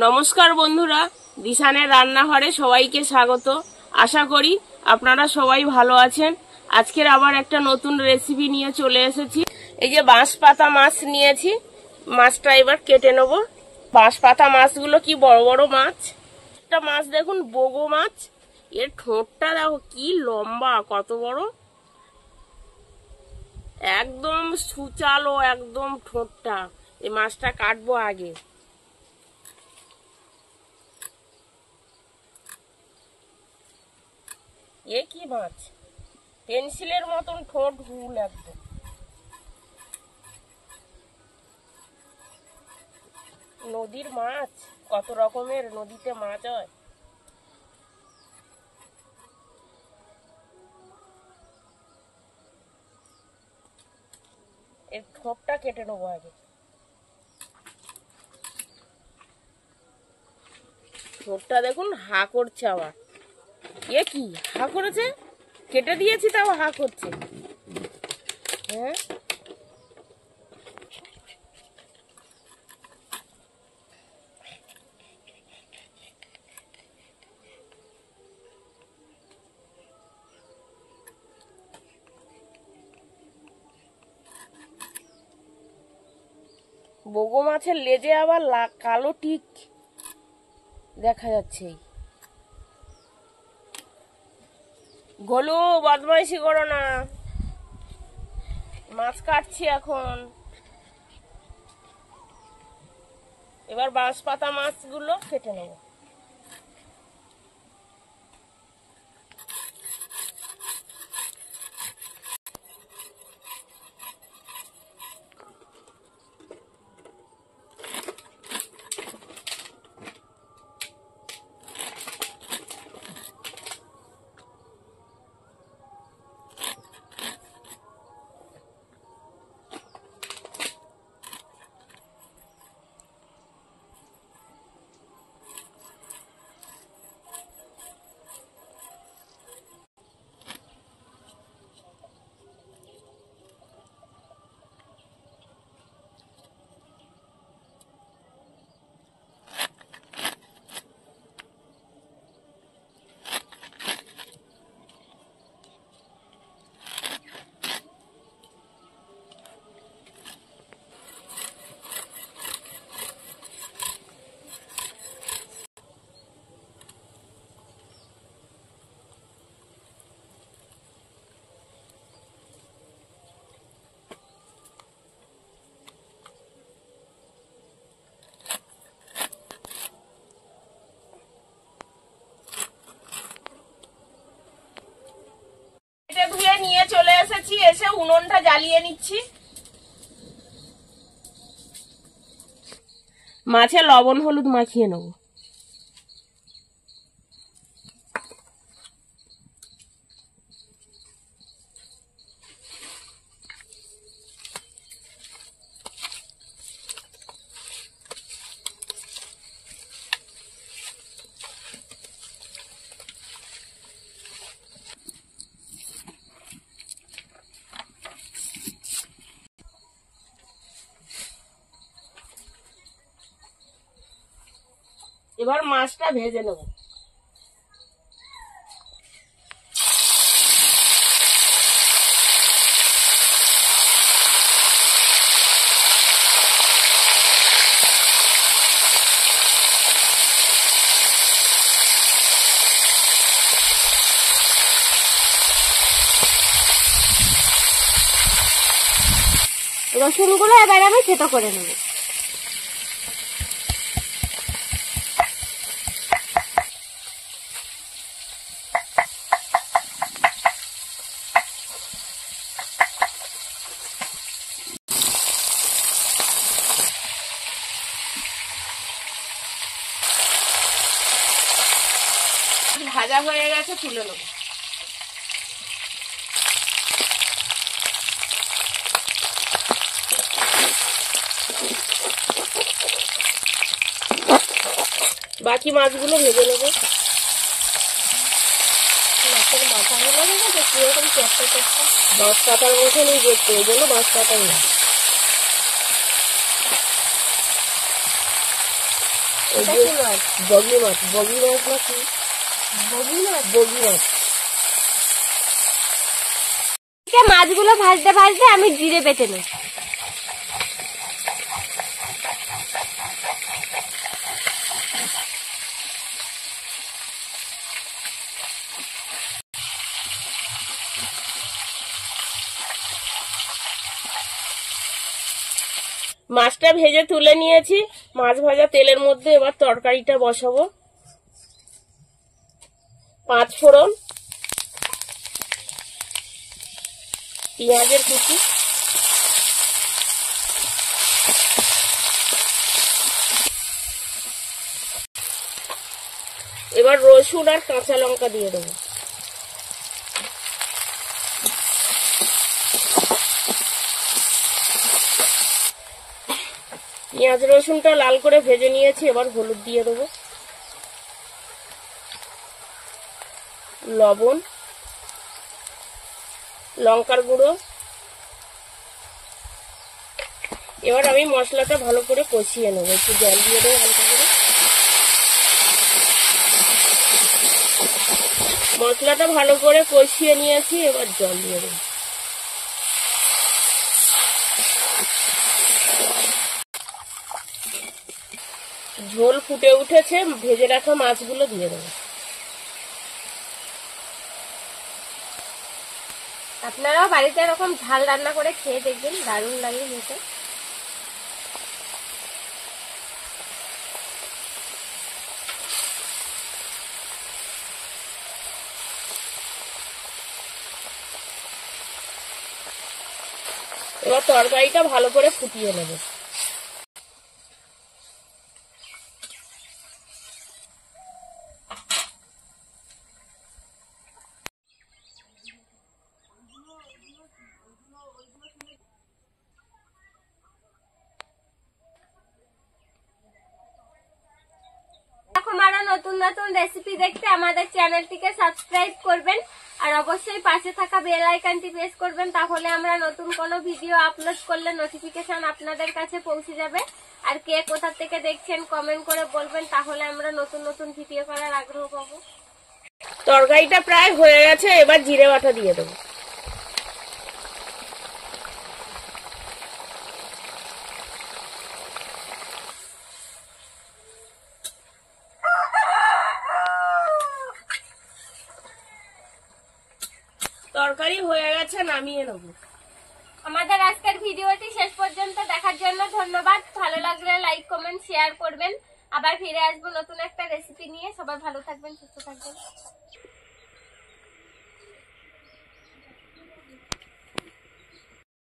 নমস্কার বন্ধুরা, দিশানের রান্নাঘরে সবাইকে স্বাগত। আশা করি আপনারা সবাই ভালো আছেন। আজকের আবার একটা নতুন রেসিপি নিয়ে চলে এসেছি। এই যে বাঁশপাতা মাছ নিয়েছি, মাছটা এবার কেটে নেব। বাঁশপাতা মাছগুলো কি বড় বড় মাছ। একটা মাছ দেখুন, বগো মাছ। এর ঠোঁটটা দেখো কি লম্বা, কত বড়, একদম সুচালো একদম ঠোঁটটা। এই মাছটা কাটবো আগে। এ কি মাছ, পেন্সিলের মতন ঠোঁট, হুল একদম। নদীর মাছ, কত রকমের নদীতে মাছ হয়। এর ঠোঁটটা কেটে নেবো আগে। ঠোঁটটা দেখুন হা করছে আবার। এ কি হা করেছে, কেটে দিয়েছি তাও হা করছে। হ্যাঁ, বগো মাছের লেজে আবার কালো টিক দেখা যাচ্ছে। গোলু, বদমাইশি করো না, মাছ কাটছি এখন। এবার বাঁশপাতা মাছগুলো কেটে নেব। ধুয়ে নিয়ে চলে এসেছি, এসে উনুনটা জ্বালিয়ে নিচ্ছি। মাছে লবণ হলুদ মাখিয়ে নেব। এবার মাছটা ভেজে নেব। রসুনগুলো এবার আমি থেতো করে নেব। ভাজা হয়ে গেছে, তুলে নেব। বাকি মাছগুলো ভেজে নেব। মাছের মাথাগুলো দেখো কিরকম চটকা চটকা, বাঁশপাতার মতনই দেখতে, ওই জন্য বাঁশপাতাই না। বগি মাছ না কি বগি মাছ। মাছগুলো ভাজতে ভাজতে আমি জিরে বেটে নেব। মাছটা ভেজে তুলে নিয়েছি। মাছ ভাজা তেলের মধ্যে এবার তরকারিটা বসাবো। 5 ফোড়ন, পেঁয়াজের কুচি, এবার রসুন আর কাঁচা লঙ্কা দিয়ে দেবো। পেঁয়াজ রসুনটা লাল করে ভেজে নিয়েছি। এবার হলুদ দিয়ে দেবো, লবণ, লঙ্কার গুঁড়ো। এবার আমি মশলাটা ভালো করে কষিয়ে নেবো। একটু জল দিয়ে দেবো হালকা করে। মশলাটা ভালো করে কষিয়ে নিয়েছি, এবার জল দিয়ে দেবো। ঝোল ফুটে উঠেছে, ভেজে রাখা মাছগুলো দিয়ে দেবো। আপনারাও বাড়িতে এরকম ঝাল রান্না করে খেয়ে দেখবেন, দারুণ লাগে খেতে। এবার তরকারিটা ভালো করে ফুটিয়ে নেব। আরো নতুন নতুন রেসিপি দেখতে আমাদের চ্যানেলটিকে সাবস্ক্রাইব করবেন আর অবশ্যই পাশে থাকা বেল আইকনটি প্রেস করবেন, তাহলে আমরা নতুন কোনো ভিডিও আপলোড করলে নোটিফিকেশন আপনাদের কাছে পৌঁছে যাবে। আর কে কোথা থেকে দেখছেন কমেন্ট করে বলবেন, তাহলে আমরা নতুন নতুন ভিডিও করার আগ্রহ পাবো। তরকারিটা প্রায় হয়ে গেছে, এবার জিরে বাটা দিয়ে দেবো। তরকারি হয়ে গেছে, নামিয়ে নেব। আমাদের আজকের ভিডিওটি শেষ পর্যন্ত দেখার জন্য ধন্যবাদ। ভালো লাগলে লাইক কমেন্ট শেয়ার করবেন। আবার ফিরে আসবো নতুন একটা রেসিপি নিয়ে। সবাই ভালো থাকবেন, সুস্থ থাকবেন।